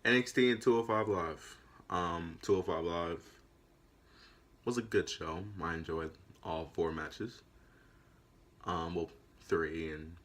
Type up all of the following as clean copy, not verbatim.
NXT and 205 Live. 205 Live was a good show. I enjoyed all four matches. Well, three, and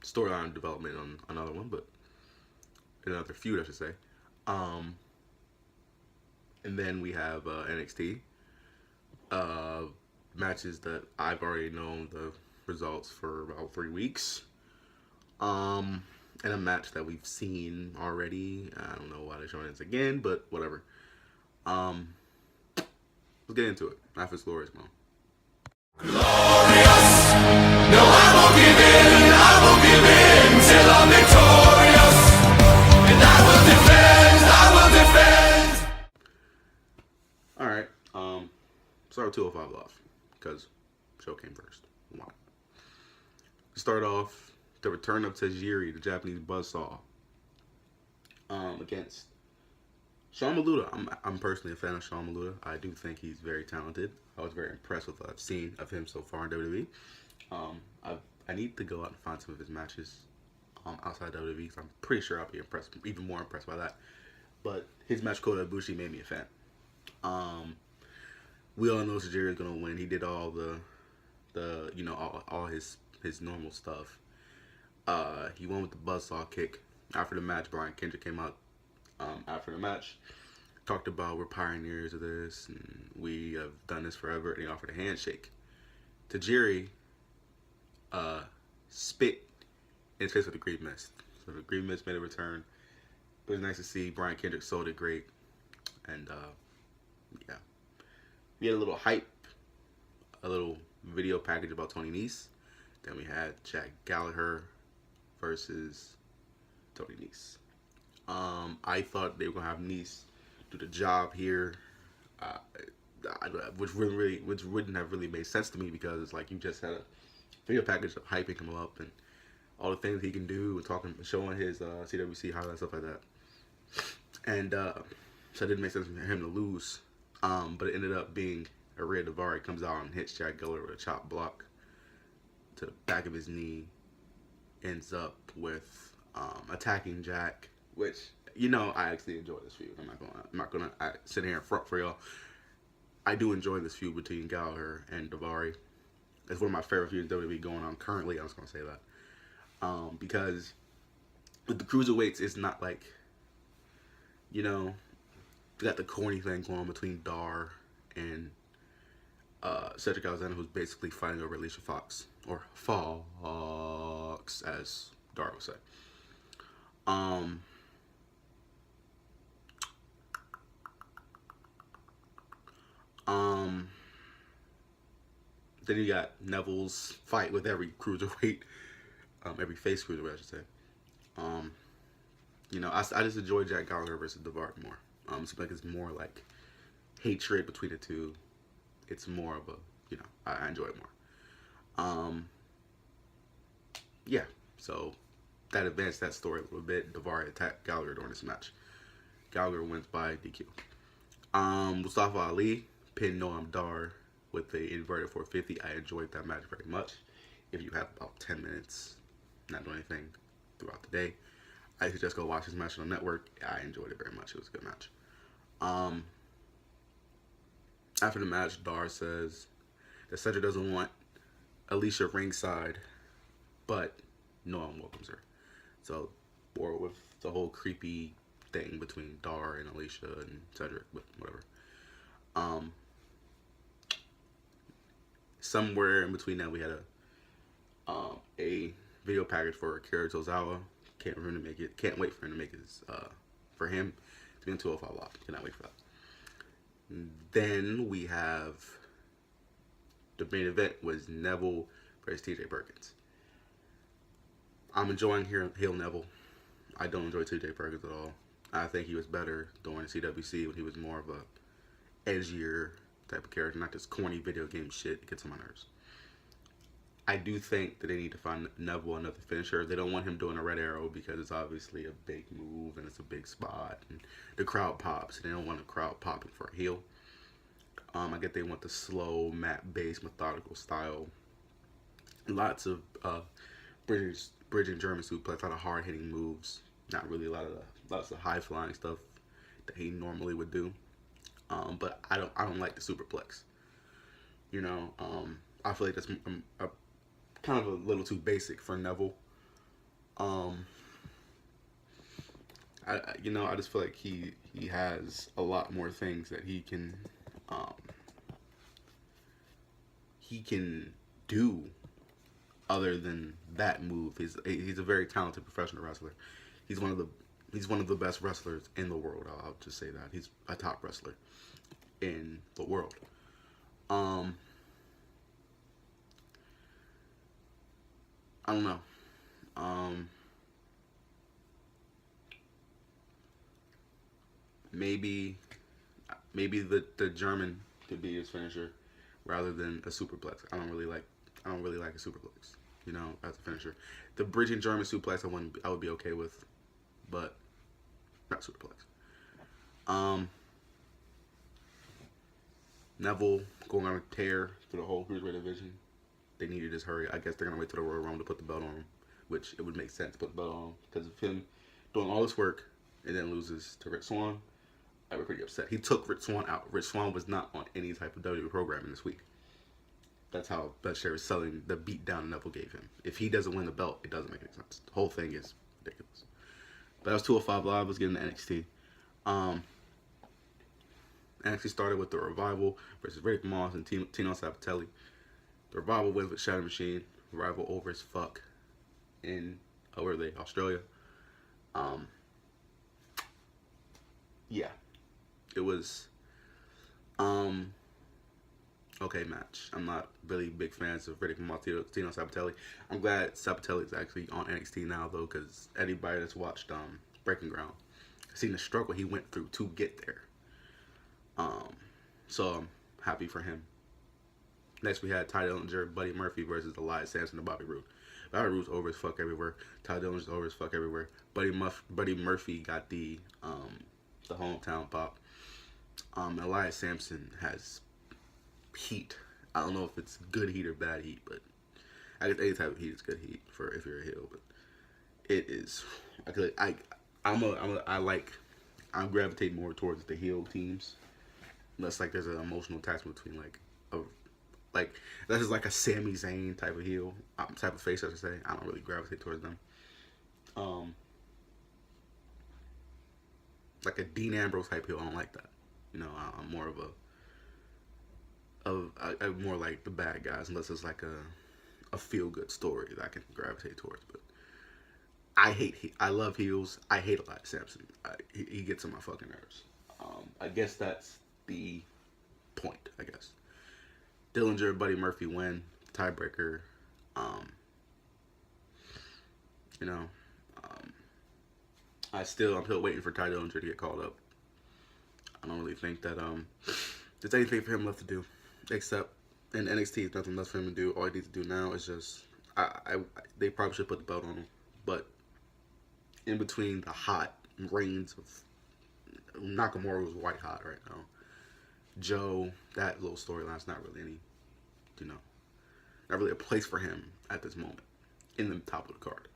storyline development on another one, but another feud, I should say. Um, and then we have NXT matches that I've already known the results for about 3 weeks. And a match that we've seen already. I don't know why they're showing this again, but whatever. Um, let's get into it. Life is glorious, man. Glorious. No, I won't give in. I won't give in till I'm victorious. And I will defend. I will defend. All right. Start with 205 Live because show came first. Why? Start off the return of Tajiri, the Japanese buzzsaw, against Sean Maluta. I'm personally a fan of Sean Maluta. I do think he's very talented. I was very impressed with what I've seen of him so far in WWE. I need to go out and find some of his matches outside WWE because I'm pretty sure I'll be impressed, even more impressed by that. But his match Kota Ibushi made me a fan. We all know Tajiri is gonna win. He did all the all his normal stuff. He won with the buzzsaw kick. After the match, Brian Kendrick came out after the match, talked about we're pioneers of this and we have done this forever, and he offered a handshake. Tajiri spit in his face with a green mist. So the green mist made a return. It was nice to see. Brian Kendrick sold it great. And yeah. We had a little hype, a little video package about Tony Nese. Then we had Jack Gallagher versus Tony Nese. I thought they were gonna have Nese do the job here, which wouldn't have really made sense to me because it's like you just had a video package of hyping him up and all the things he can do and showing his CWC highlights, stuff like that. And so it didn't make sense for him to lose. But it ended up being Rhea Daivari comes out and hits Jack Gallagher with a chop block to the back of his knee. Ends up with attacking Jack, which I actually enjoy this feud. I'm not gonna sit here in front for y'all. I do enjoy this feud between Gallagher and Daivari. It's one of my favorite feuds in WWE going on currently. I'm just gonna say that because with the cruiserweights, it's not like you got the corny thing going on between Dar and Cedric Alexander, who's basically fighting over Alicia Fox, or Fox, as Dar would say. Then you got Neville's fight with every cruiserweight, every face cruiserweight, I should say. I just enjoy Jack Gallagher versus Daivari more. Seems like it's more like hatred between the two. It's more of a, I enjoy it more. Yeah, so that advanced that story a little bit. Daivari attacked Gallagher during this match. Gallagher wins by DQ. Mustafa Ali pinned Noam Dar with the inverted 450. I enjoyed that match very much. If you have about 10 minutes, not doing anything throughout the day, I suggest go watch this match on the network. I enjoyed it very much. It was a good match. After the match, Dar says that Cedric doesn't want Alicia ringside, but Noam welcomes her. So, or with the whole creepy thing between Dar and Alicia and Cedric, but whatever. Somewhere in between that, we had a video package for Akira Tozawa. Can't wait for him to make his for him to be in 205 Live. Cannot wait for that. Then we have the main event was Neville versus TJ Perkins. I'm enjoying heel Neville. I don't enjoy TJ Perkins at all. I think he was better during the CWC when he was more of a edgier type of character, not this corny video game shit. It gets on my nerves. I do think that they need to find Neville another finisher. They don't want him doing a red arrow because it's obviously a big move and it's a big spot and the crowd pops. And they don't want the crowd popping for a heel. I get they want the slow, mat-based, methodical style. Lots of bridging German suplex, a lot of hard-hitting moves. Not really lots of high flying stuff that he normally would do. But I don't like the superplex. You know, I feel like that's a kind of a little too basic for Neville. Um, I just feel like he has a lot more things that um, he can do other than that move. He's a very talented professional wrestler. He's one of the he's one of the best wrestlers in the world. I'll just say that he's a top wrestler in the world. Um, I don't know. Um, maybe the German could be his finisher rather than a superplex. I don't really like a superplex. You know, as a finisher, the bridging German suplex I would be okay with, but not superplex. Um, Neville going on a tear through the whole cruiserweight division. They needed his hurry. I guess they're gonna wait till the Royal Rumble to put the belt on him, which it would make sense to put the belt on him because of him doing all this work and then loses to Rich Swann. I was pretty upset. He took Rich Swann out. Rich Swann was not on any type of WWE programming this week. That's how Belshaw is selling the beatdown Neville gave him. If he doesn't win the belt, it doesn't make any sense. The whole thing is ridiculous. But that was 205 Live. Let's get into NXT. NXT started with the Revival versus Riddick Moss and Tino Sabbatelli. The Revival wins with Shadow Machine. Revival over as fuck in, where are they? Australia. Yeah. It was, okay match. I'm not really big fans of Riddick Moss, Tino Sabbatelli. I'm glad Sabbatelli is actually on NXT now, though, because anybody that's watched Breaking Ground seen the struggle he went through to get there. So I'm happy for him. Next, we had Ty Dillinger, Buddy Murphy versus Elias Sampson and Bobby Roode. Bobby Roode's over as fuck everywhere. Ty Dillinger's over as fuck everywhere. Buddy Murphy got the hometown pop. Elias Sampson has heat. I don't know if it's good heat or bad heat, but I guess any type of heat is good heat for if you're a heel. But it is. I gravitate more towards the heel teams, unless like there's an emotional attachment between this is like a Sami Zayn type of heel, type of face, I should say. I don't really gravitate towards them. Like a Dean Ambrose type heel, I don't like that. You know, I'm more I more like the bad guys, unless it's like a feel good story that I can gravitate towards. But I love heels. I hate Elias Sampson. He gets on my fucking nerves. I guess that's the point. I guess Dillinger, Buddy Murphy win tiebreaker. You know, I'm still waiting for Ty Dillinger to get called up. I don't really think that there's anything for him left to do, except in NXT, there's nothing left for him to do. All he needs to do now is just they probably should put the belt on him, but in between the hot reigns of Nakamura was white hot right now. Joe, that little storyline's not really not really a place for him at this moment in the top of the card.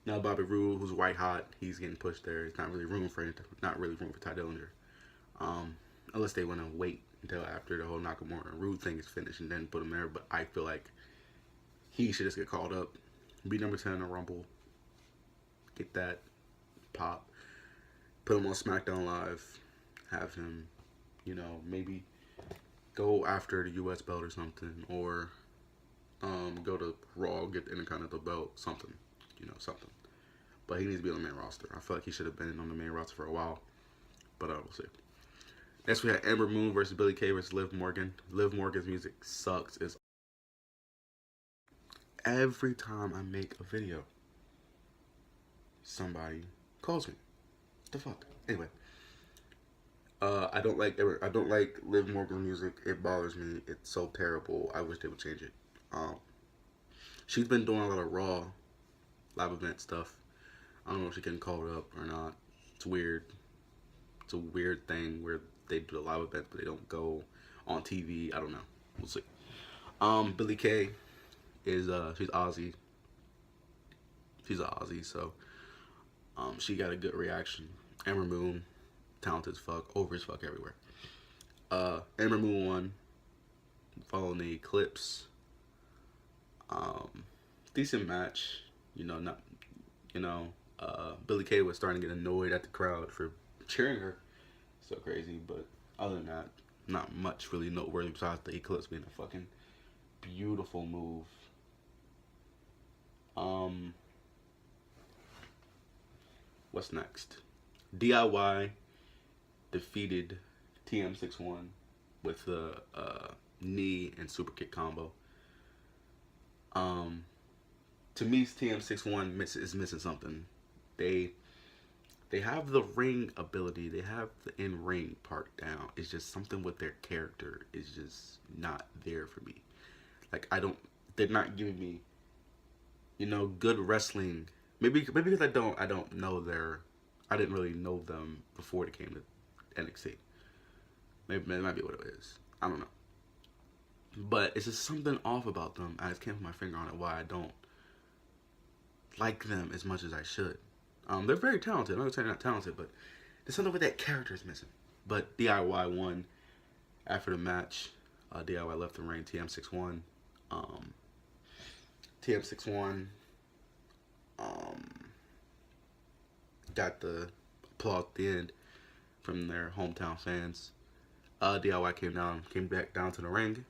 Now Bobby Roode, who's white hot, he's getting pushed there. It's not really room for Ty Dillinger. Unless they want to wait until after the whole Nakamura and Roode thing is finished and then put him there. But I feel like he should just get called up, be number 10 in the Rumble, get that pop, put him on SmackDown Live, have him, maybe go after the U.S. belt or something, or go to Raw, get the Intercontinental belt, something. But he needs to be on the main roster. I feel like he should have been on the main roster for a while, but we'll see. Next, we had Amber Moon versus Billie Kay versus Liv Morgan. Liv Morgan's music sucks. Every time I make a video, somebody calls me. What the fuck? Anyway, I don't like Liv Morgan's music. It bothers me. It's so terrible. I wish they would change it. She's been doing a lot of Raw live event stuff. I don't know if she can call it up or not. It's weird. It's a weird thing where they do a live event but they don't go on TV. I don't know. We'll see. Billie Kay is she's Aussie. She's an Aussie, so She got a good reaction. Ember Moon, talented as fuck, over as fuck everywhere. Ember Moon won, following the Eclipse. Um, Decent match. Not Billy Kay was starting to get annoyed at the crowd for cheering her. So crazy, but other than that, not much really noteworthy besides the Eclipse being a fucking beautiful move. What's next? DIY defeated TM61 with the knee and super kick combo. To me, TM61 is missing something. They have the ring ability, they have the in ring part down. It's just something with their character is just not there for me. Like they're not giving me, good wrestling. Maybe because I don't know I didn't really know them before they came to NXT. Maybe that might be what it is. I don't know. But it's just something off about them. I just can't put my finger on it why I don't like them as much as I should. They're very talented. I'm not saying they're not talented, but there's something with that character is missing. But DIY won after the match. DIY left the ring. TM61. TM61 got the applause at the end from their hometown fans. DIY came back down to the ring,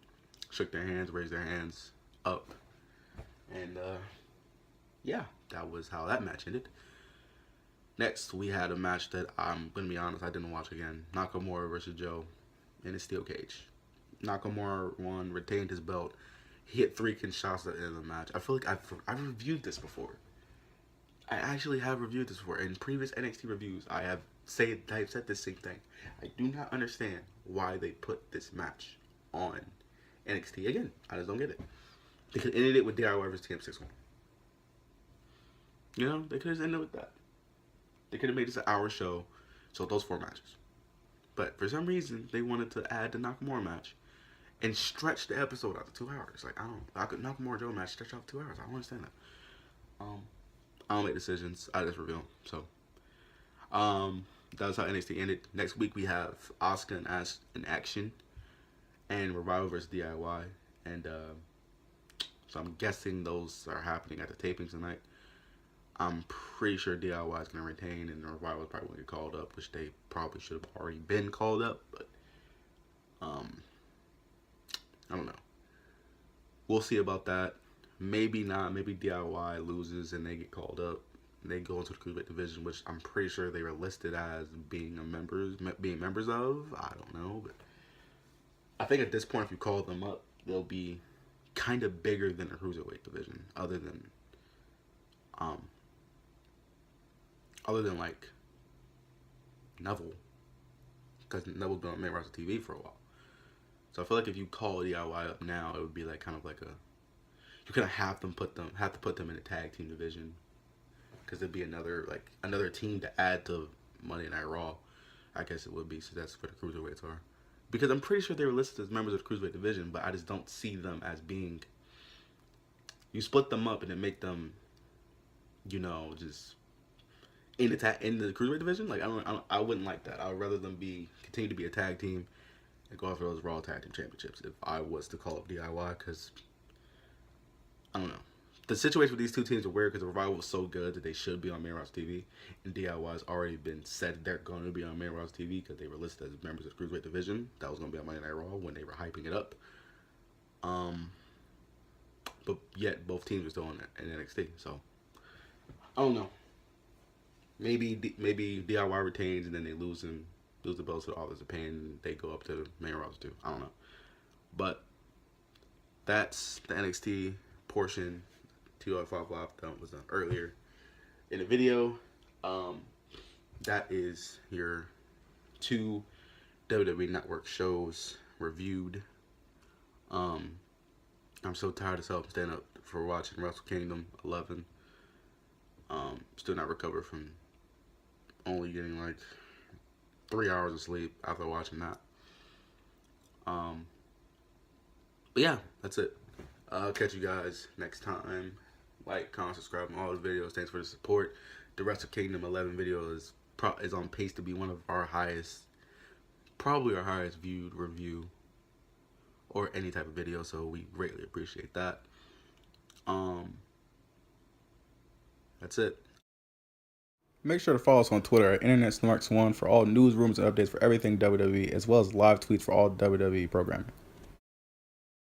shook their hands, raised their hands up, and yeah, that was how that match ended. Next, we had a match that I'm gonna be honest, I didn't watch again. Nakamura versus Joe in a steel cage. Nakamura won, retained his belt. He hit 3 Kinshasa at the end of the match. I feel like I've reviewed this before. I actually have reviewed this before. In previous NXT reviews, I've said the same thing. I do not understand why they put this match on NXT again. I just don't get it. They could have ended it with DIY versus TM61. They could have ended with that. They could have made this an hour show, so those 4 matches. But for some reason, they wanted to add the Nakamura match and stretch the episode out to 2 hours. Like, I could Nakamura Joe match stretch out to 2 hours. I don't understand that. I don't make decisions. I just review them. So, that was how NXT ended. Next week we have Asuka in action, and Revival versus DIY. And so I'm guessing those are happening at the tapings tonight. I'm pretty sure DIY is going to retain, and the Revival is probably going to get called up, which they probably should have already been called up. But I don't know. We'll see about that. Maybe not. Maybe DIY loses and they get called up. They go into the cruiserweight division, which I'm pretty sure they were listed as being members of. I don't know, but I think at this point, if you call them up, they'll be kind of bigger than the cruiserweight division, other than like Neville, because Neville's been on main roster TV for a while. So I feel like if you call DIY up now, it would be like kind of like you kind of have to put them in a tag team division, because there'd be another team to add to Monday Night Raw. I guess it would be, so that's where the cruiserweights are. Because I'm pretty sure they were listed as members of the cruiserweight division, but I just don't see them as being. You split them up and then make them, just in the cruiserweight division. Like I wouldn't like that. I would rather them continue to be a tag team and go after those Raw Tag Team Championships if I was to call up DIY, because I don't know. The situation with these two teams are weird, because the Revival was so good that they should be on main roster TV, and DIY has already been said they're going to be on main roster TV because they were listed as members of the Cruiserweight division. That was going to be on Monday Night Raw when they were hyping it up. But yet both teams are still in NXT, so I don't know. Maybe DIY retains and then they lose the belts to the Authors of Pain, and they go up to the main roster too. I don't know, but that's the NXT portion. 205 Live that was done earlier in the video. That is your 2 WWE Network shows reviewed. I'm so tired of staying up for watching Wrestle Kingdom 11. Still not recovered from only getting like 3 hours of sleep after watching that. But yeah, that's it. I'll catch you guys next time. Like, comment, subscribe on all the videos. Thanks for the support. the Wrestle Kingdom 11 video is on pace to be one of our highest, probably our highest viewed review or any type of video. So we greatly appreciate that. That's it. Make sure to follow us on Twitter at Internet Smarks1 for all news, rumors, and updates for everything WWE, as well as live tweets for all WWE programming.